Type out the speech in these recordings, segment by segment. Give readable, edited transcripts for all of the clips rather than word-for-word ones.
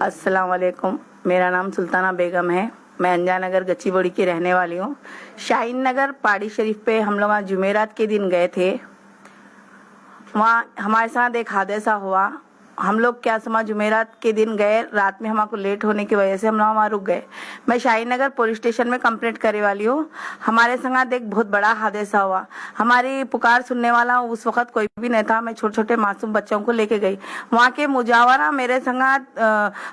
अस्सलाम वालेकुम। मेरा नाम सुल्ताना बेगम है। मैं अंजान नगर गच्चीबोड़ी की रहने वाली हूँ। शाहीन नगर पहाड़ी शरीफ पे हम लोग जुमेरात के दिन गए थे। वहाँ हमारे साथ एक हादसा हुआ। हम लोग क्या समझ जुमेरात के दिन गए, रात में हमको लेट होने की वजह से हम लोग वहाँ रुक गए। मैं शाहीन नगर पुलिस स्टेशन में कंप्लेंट करे वाली हूँ। हमारे संग एक बहुत बड़ा हादसा हुआ। हमारी पुकार सुनने वाला उस वक्त कोई भी नहीं था। मैं छोटे छोटे मासूम बच्चों को लेके गई। वहाँ के मुजावरा मेरे संग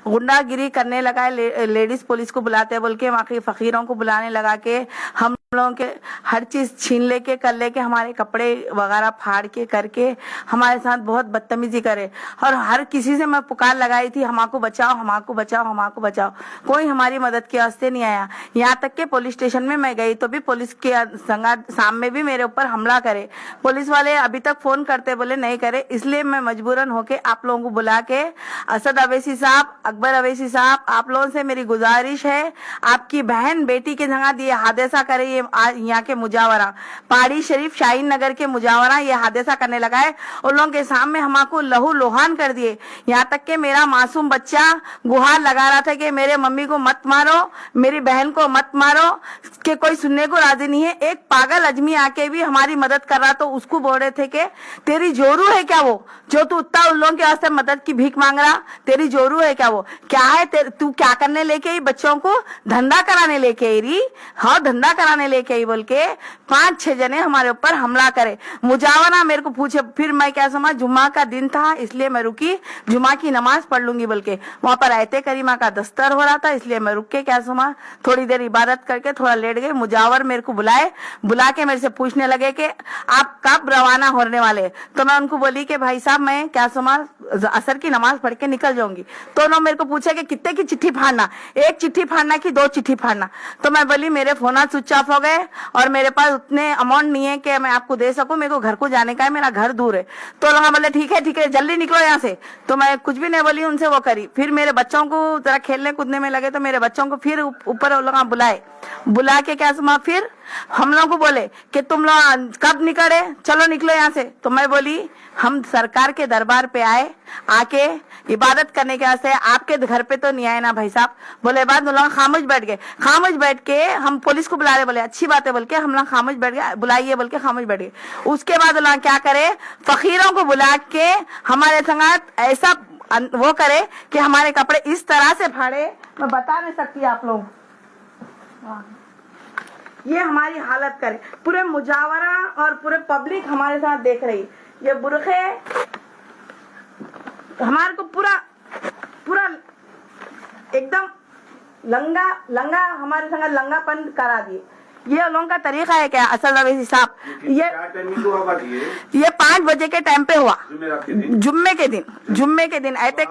गुंडागिरी करने लगा है। लेडीज पुलिस को बुलाते बोल के वहाँ के फकीरों को बुलाने लगा के हम लोगों के हर चीज छीन लेके कर लेके हमारे कपड़े वगैरह फाड़ के करके हमारे साथ बहुत बदतमीजी करे। और हर किसी से मैं पुकार लगाई थी, हमको बचाओ, हमको बचाओ, हमको बचाओ। कोई हमारी मदद के वास्ते नहीं आया। यहाँ तक के पुलिस स्टेशन में मैं गई तो भी पुलिस के सामने भी मेरे ऊपर हमला करे। पुलिस वाले अभी तक फोन करते बोले नहीं करे। इसलिए मैं मजबूरन होके आप लोगों को बुला के असद अवैसी साहब, अकबर अवैसी साहब, आप लोगों से मेरी गुजारिश है, आपकी बहन बेटी के जगह दिए हादसा करे। यहाँ के मुजावरा पहाड़ी शरीफ शाहीन नगर के मुजावरा ये हादसा करने लगा है। उन लोगों के सामने हमको लहू लोहान कर दिए। यहाँ तक के मेरा मासूम बच्चा गुहार लगा रहा था कि मेरे मम्मी को मत मारो, मेरी बहन को मत मारो, कि कोई सुनने को राजी नहीं है। एक पागल आदमी आके भी हमारी मदद कर रहा तो उसको बोल रहे थे कि तेरी जोरू है क्या वो, जो तू उतना उन लोगों के वास्ते मदद की भीख मांग रहा, तेरी जोरू है क्या वो, क्या है तू क्या करने लेके आई, बच्चों को धंधा कराने लेके आई रही। हाँ धंधा कराने लेके आई बोल के 5-6 जने हमारे ऊपर हमला करे। मुजावरा मेरे को पूछे। फिर मैं क्या समझ, जुम्मा का दिन था इसलिए मैं रुकी, जुम्मा की नमाज पढ़ लूंगी बोल के। वहां पर आयते करीमा का दस्तर हो रहा था इसलिए मैं रुक के क्या समझ थोड़ी देर इबादत करके थोड़ा लेट गए। मुजावर मेरे को बुला के मेरे से पूछने लगे कि आप कब रवाना होने वाले। तो मैं उनको बोली कि भाई साहब मैं क्या समझ असर की नमाज पढ़ के निकल जाऊंगी। तो उन्होंने मेरे को पूछा कि कितने की चिट्ठी फाड़ना, एक चिट्ठी फाड़ना कि 2 चिट्ठी फाड़ना। तो मैं बोली मेरे फोन स्विच ऑफ हो गए और मेरे पास उतने अमाउंट नहीं है कि मैं आपको दे सकूं, मेरे को घर को जाने का है, मेरा घर दूर है। तो लोग बोले ठीक है जल्दी निकलो यहाँ से। तो मैं कुछ भी नहीं बोली उनसे, वो करी। फिर मेरे बच्चों को जरा खेलने कूदने में लगे तो मेरे बच्चों को फिर ऊपर लोग बुला के क्या सुना, फिर हम लोग को बोले कि तुम लोग कब निकले, चलो निकलो यहाँ से। तो मैं बोली हम सरकार के दरबार पे आए, आके इबादत करने के वास्ते, आपके घर पे तो नहीं आए ना भाई साहब। बोले बाद लोग खामोश बैठ गए। खामोश बैठ के हम पुलिस को बुला रहे, बोले अच्छी बात है बोल के हम लोग खामोश बैठ गए, बुलाइए बोल के खामोश बैठ गए। उसके बाद लोग क्या करे, फकीरों को बुला के हमारे संग ऐसा वो करे कि हमारे कपड़े इस तरह से फाड़े, मैं बता नहीं सकती आप लोग। ये हमारी हालत करे, पूरे मुजावरा और पूरे पब्लिक हमारे साथ देख रही। ये बुरखे हमारे को पूरा एकदम लंगा हमारे संग लंगापन करा दिए। ये लोगों का तरीका है क्या असद अवैसी साहब? ये 5 बजे के टाइम पे हुआ, जुम्मे के दिन आए थे।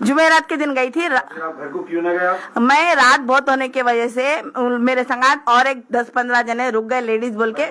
जुमेरात के दिन गई थी। घर को क्यों न गया? मैं रात बहुत होने की वजह से मेरे संग और एक 10-15 जने रुक गए, लेडीज बोल के।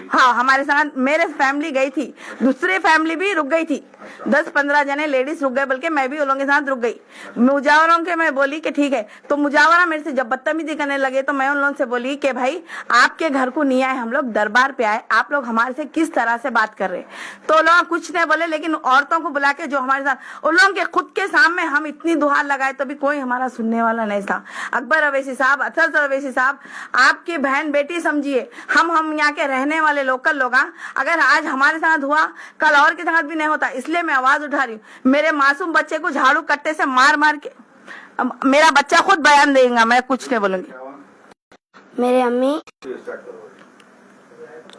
हाँ हमारे संग मेरे फैमिली गई थी, दूसरी फैमिली भी रुक गई थी। 10-15 जने लेडीज रुक गए बोल के मैं भी उन लोगों के साथ रुक गई। मुजावरों के मैं बोली कि ठीक है। तो मुजावरा मेरे से जब बदतमीजी करने लगे तो मैं उन लोगों से बोली कि भाई आपके घर को नहीं आए, हम लोग दरबार पे आए, आप लोग हमारे से किस तरह से बात कर रहे। तो लोग कुछ नहीं बोले, लेकिन औरतों को बुला के जो हमारे साथ उन लोगों के खुद के सामने हम इतनी दुहार लगाए तो भी कोई हमारा सुनने वाला नहीं था। अकबर अवैसी साहब, असद अवैसी साहब, आपकी बहन बेटी समझिए, हम यहाँ के रहने वाले लोकल लोग, अगर आज हमारे साथ हुआ कल और के साथ भी नहीं होता। इसलिए मैं आवाज उठा रही हूँ। मेरे मासूम बच्चे को झाड़ू कट्टे से मार मार के, मेरा बच्चा खुद बयान देगा, मैं कुछ नहीं बोलूंगी। मेरे अम्मी,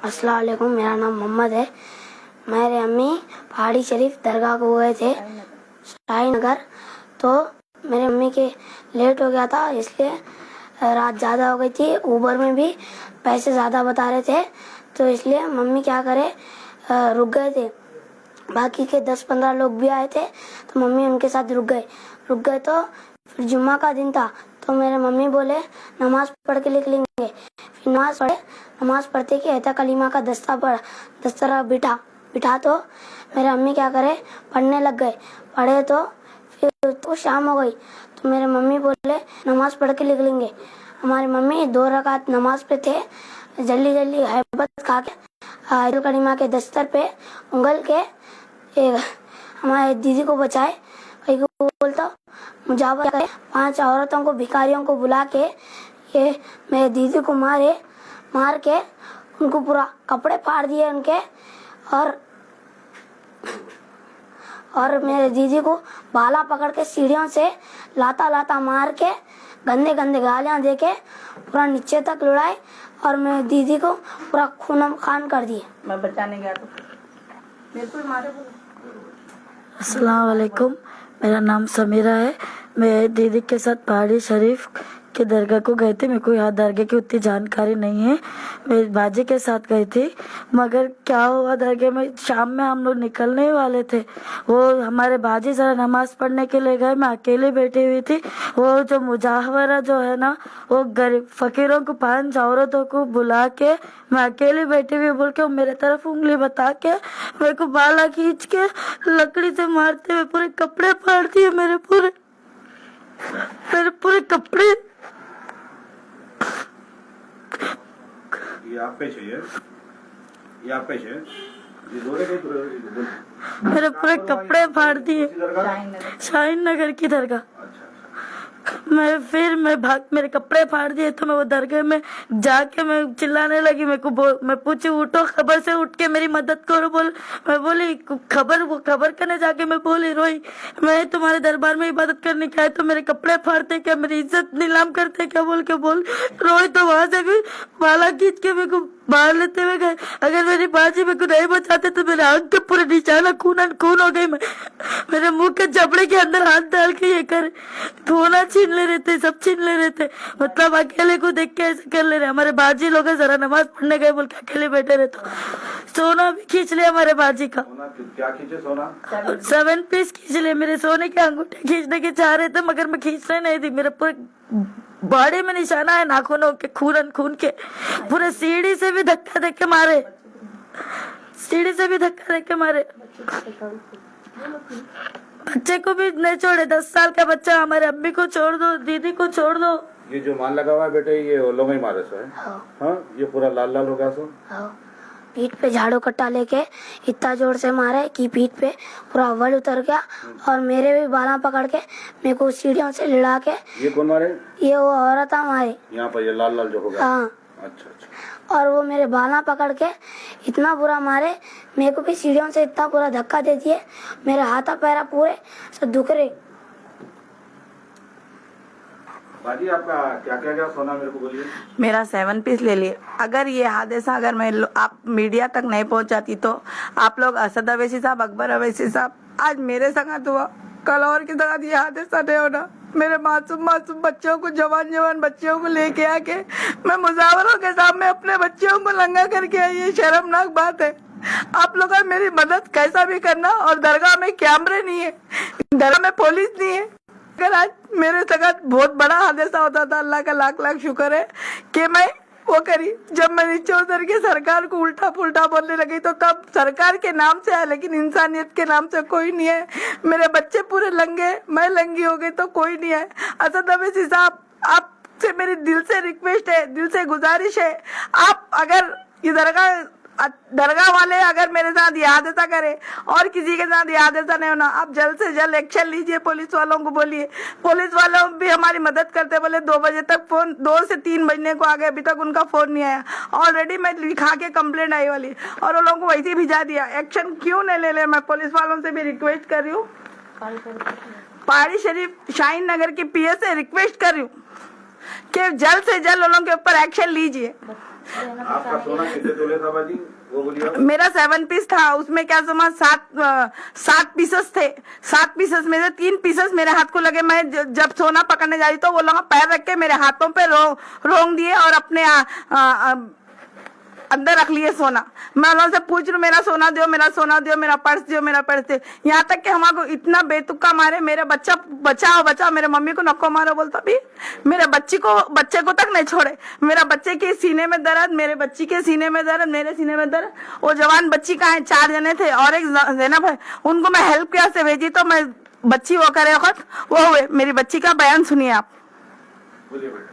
अस्सलाम वालेकुम, मेरा नाम मोहम्मद है। मेरे अम्मी पहाड़ी शरीफ दरगाह को गए थे शाहीन नगर। तो मेरे अम्मी के लेट हो गया था, इसलिए रात ज़्यादा हो गई थी। ऊबर में भी पैसे ज़्यादा बता रहे थे, तो इसलिए मम्मी क्या करे रुक गए थे। बाकी के 10-15 लोग भी आए थे तो मम्मी उनके साथ रुक गए। तो फिर जुम्मा का दिन था तो मेरे मम्मी बोले नमाज पढ़ के निकलेंगे। फिर नमाज पढ़ते कि ऐता कलीमा का दस्तार बिठा तो मेरे अम्मी क्या करे पढ़ने लग गए। पढ़े तो फिर तो शाम हो गई तो मेरे मम्मी बोले नमाज पढ़ के निकलेंगे। हमारी मम्मी 2 रकात नमाज पे थे, जल्दी हैबत खा के कलीमा के दस्तर पे उंगल के हमारे दीदी को बचाए भाई को बोलता मुजावर करे, 5 औरतों को भिखारियों को बुला के ये मेरे दीदी को मार के उनको पूरा कपड़े फाड़ दिए उनके, और मेरे दीदी को बाला पकड़ के सीढ़ियों से लाता मार के गंदे गालियां दे के पूरा नीचे तक लुढ़ाए और मेरे दीदी को पूरा खून खान कर दिए। मैं बचाने गया तो मेरे को मारे। अस्सलाम वालेकुम, मेरा नाम समीरा है। मैं दीदी के साथ पहाड़ी शरीफ के दरगाह को गए थे। मेरे को यहाँ दरगाह की उतनी जानकारी नहीं है। मैं बाजी के साथ गई थी, मगर क्या हुआ दरगाह में शाम में हम लोग निकलने ही वाले थे। वो हमारे बाजी जरा नमाज पढ़ने के लिए गए, मैं अकेले बैठी हुई थी। वो जो मुजाहरा जो है ना, वो गरीब फकीरों को 5 औरतों को बुला के मैं अकेले बैठी हुई बोल के मेरे तरफ उंगली बता के मेरे को बाला खींच के लकड़ी से मारते हुए पूरे कपड़े फाड़ दिए, मेरे पूरे कपड़े। ये आप पे चाहिए, ये आप पे चाहिए। मेरे पूरे कपड़े फाड़ दिए। शाहीन नगर की दरगाह। मेरे कपड़े फाड़ दिए तो मैं वो दरगाह में जाके मैं चिल्लाने लगी। मैं पूछी उठो खबर से, उठ के मेरी मदद करो। मैं बोली खबर करने जाके मैं बोली रोई, मैं तुम्हारे दरबार में इबादत करने के आए तो मेरे कपड़े फाड़ते क्या, मेरी इज्जत नीलाम करते क्या बोल रोई। तो वहां से भी बाला खींच के मेरे को बाहर लेते हुए गए। अगर मेरी बाजी मेरे को नहीं बचाते तो मेरे आंख के पूरे निशाना खून हो गई। मेरे मुंह के जबड़े के अंदर हाथ डाल के ये कर धोना छीन ले रहे थे, सब छीन ले रहे थे। मतलब अकेले को देख के ऐसे कर ले रहे। हमारे बाजी लोग जरा नमाज पढ़ने गए बोल के अकेले बैठे रहे। तो सोना भी खींच लिया हमारे बाजी का। क्या खींचे सोना? 7 पीस खींच लिए। मेरे सोने के अंगूठे खींचने के चाह रहे थे, मगर मैं खींचने नहीं दी। मेरे पूरे बॉडी में निशाना है नाखूनों के, खून के। पूरे सीढ़ी से भी धक्का दे के मारे, बच्चे को भी नहीं छोड़े। 10 साल का बच्चा, हमारे अम्मी को छोड़ दो, दीदी को छोड़ दो। ये जो मान लगा हुआ है बेटे, ये ओलो में ही मारे सो है। हाँ, ये पूरा लाल हो गया सो। पीठ पे झाड़ू कट्टा लेके इतना जोर से मारे कि पीठ पे पूरा अव्वल उतर गया, और मेरे भी बाला पकड़ के मेरे को सीढ़ियों से लिड़ा के। ये कौन मारे? ये वो औरत हमारी यहाँ पर, ये लाल जो हो गया। हाँ। अच्छा। और वो मेरे बाला पकड़ के इतना बुरा मारे, मेरे को भी सीढ़ियों से इतना पूरा धक्का दे दिए, मेरे हाथा पैरा पूरे सब दुख रहे। बाजी आपका क्या गया सोना, मेरे को बोलिए। मेरा 7 पीस ले लिए। अगर ये हादसा आप मीडिया तक नहीं पहुंचाती तो आप लोग असद अवैसी साहब, अकबर अवैसी साहब, आज मेरे संगत हुआ, कल और के संगत ये हादसा नहीं होना। मेरे मासूम बच्चों को, जवान बच्चों को लेके आके मैं मुजावरों के सामने अपने बच्चों को नंगा करके आई। ये शर्मनाक बात है। आप लोग मेरी मदद कैसा भी करना। और दरगाह में कैमरे नहीं है, दरगाह में पुलिस नहीं है। अगर आज मेरे संगत बहुत बड़ा हादसा होता था, अल्लाह का लाख लाख शुक्र है कि मैं वो करी। जब मैं नीचे उतर के सरकार को उल्टा पुल्टा बोलने लगी तो तब सरकार के नाम से है, लेकिन इंसानियत के नाम से कोई नहीं है। मेरे बच्चे पूरे लंगे, मैं लंगी हो गई तो कोई नहीं है। असद अवैसी साहब, आपसे मेरी दिल से रिक्वेस्ट है, दिल से गुजारिश है, आप अगर ये दरगाह वाले अगर मेरे साथ ये हादसा करे और किसी के साथ ये हादसा नहीं होना, आप जल्द से जल्द एक्शन लीजिए। पुलिस वालों को बोलिए, पुलिस वालों भी हमारी मदद करते। बोले 2 बजे तक फोन, 2 से 3 बजने को आ गए, अभी तक उनका फोन नहीं आया। ऑलरेडी मैं लिखा के कंप्लेंट आई वाली, और वो लोगों को वैसे ही भिजा दिया। एक्शन क्यों नहीं ले ले? मैं पुलिस वालों से भी रिक्वेस्ट कर रही हूँ, पहाड़ी शरीफ शाहीन नगर की PS से रिक्वेस्ट कर रही हूँ कि जल्द से जल्द लोगों के ऊपर एक्शन लीजिए। आपका सोना कितने तोले था बाजी, वो बोलिए। मेरा 7 पीस था, उसमें क्या समझ 7 पीसेस थे। 7 पीसेस में से 3 पीसेस मेरे हाथ को लगे। मैं जब सोना पकड़ने जा रही तो वो लोग पैर रख के मेरे हाथों पे रोंग दिए और अपने अंदर रख लिए सोना। मैं उन्होंने से पूछ रही, मेरा सोना दो, मेरा सोना दो, मेरा पर्स दो, मेरा पर्स दो। यहाँ तक कि हमारे इतना बेतुका मारे, मेरे बच्चा बचाओ, मेरे मम्मी को नको मारो बोलता भी मेरे बच्चे को तक नहीं छोड़े। मेरा बच्चे के सीने में दर्द, मेरे बच्ची के सीने में दर्द, मेरे सीने में दर्द। वो जवान बच्ची का है, 4 जने थे और एक जैनब है। उनको मैं हेल्प क्या से भेजी तो मैं बच्ची वो करे वक्त वो हुए। मेरी बच्ची का बयान सुनिए आप। बोलिए बेटा।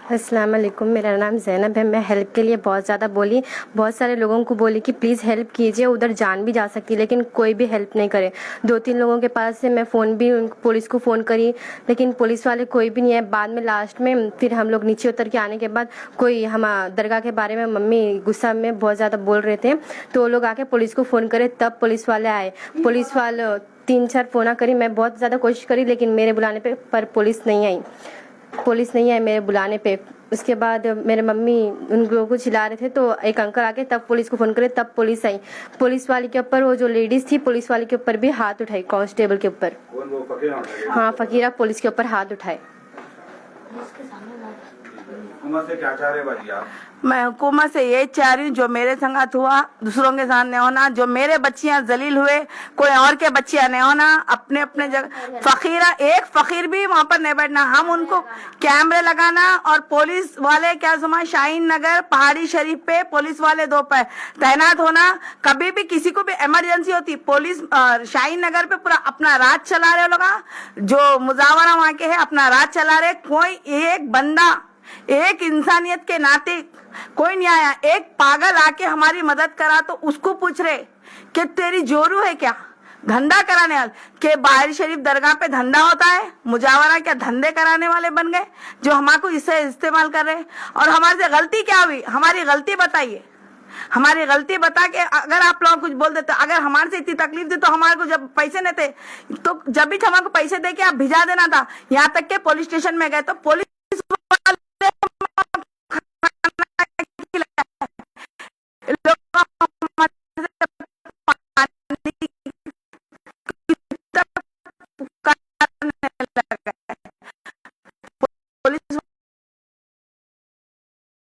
अस्सलाम वालेकुम, मेरा नाम ज़ैनब है। मैं हेल्प के लिए बहुत ज़्यादा बोली, बहुत सारे लोगों को बोली कि प्लीज़ हेल्प कीजिए, उधर जान भी जा सकती, लेकिन कोई भी हेल्प नहीं करे। 2-3 लोगों के पास से मैं फ़ोन भी पुलिस को फ़ोन करी, लेकिन पुलिस वाले कोई भी नहीं है। बाद में लास्ट में फिर हम लोग नीचे उतर के आने के बाद कोई हम दरगाह के बारे में मम्मी गुस्सा में बहुत ज़्यादा बोल रहे थे, तो वो लोग आके पुलिस को फ़ोन करे, तब पुलिस वाले आए। पुलिस वाले 3-4 फ़ोना करी, मैं बहुत ज़्यादा कोशिश करी, लेकिन मेरे बुलाने पर पुलिस नहीं आई मेरे बुलाने पे। उसके बाद मेरे मम्मी उन लोगों को चिल्ला रहे थे, तो एक अंकल आके तब पुलिस को फ़ोन करे, तब पुलिस आई। पुलिस वाले के ऊपर वो जो लेडीज थी, पुलिस वाले के ऊपर भी हाथ उठाई, कांस्टेबल के ऊपर। कौन वो फकीरा? हाँ, फकीरा पुलिस के ऊपर हाथ उठाए। हुकूमत से क्या चाह रहे भाई आप? मैं हुकूमत से ये चाह रही हूँ, जो मेरे संगत हुआ दूसरों के साथ नहीं होना, जो मेरे बच्चियां जलील हुए कोई और के बच्चियां नहीं होना। अपने अपने जगह फकीरा, एक फकीर भी वहाँ पर नहीं बैठना। हम उनको कैमरे लगाना और पुलिस वाले क्या सुना, शाहीन नगर पहाड़ी शरीफ पे पुलिस वाले 2 पे तैनात होना। कभी भी किसी को भी इमरजेंसी होती, पुलिस शाहीन नगर पे पूरा अपना राज चला रहे लोग, जो मुजावरा वहाँ के है अपना राज चला रहे। कोई एक बंदा, एक इंसानियत के नाते कोई नहीं आया। एक पागल आके हमारी मदद करा तो उसको पूछ रहे कि तेरी जोरू है क्या, धंधा कराने वाले के बाहर शरीफ दरगाह पे धंधा होता है, मुजावरा क्या धंधे कराने वाले बन गए जो हमारे इससे इस्तेमाल कर रहे। और हमारे से गलती क्या हुई, हमारी गलती बताइए, हमारी गलती बता के अगर आप लोग कुछ बोल देते। अगर हमारे से इतनी तकलीफ थी तो हमारे को जब पैसे नहीं थे तो जब भी हमारे को पैसे दे के आप भिजा देना था। यहाँ तक के पुलिस स्टेशन में गए तो पुलिस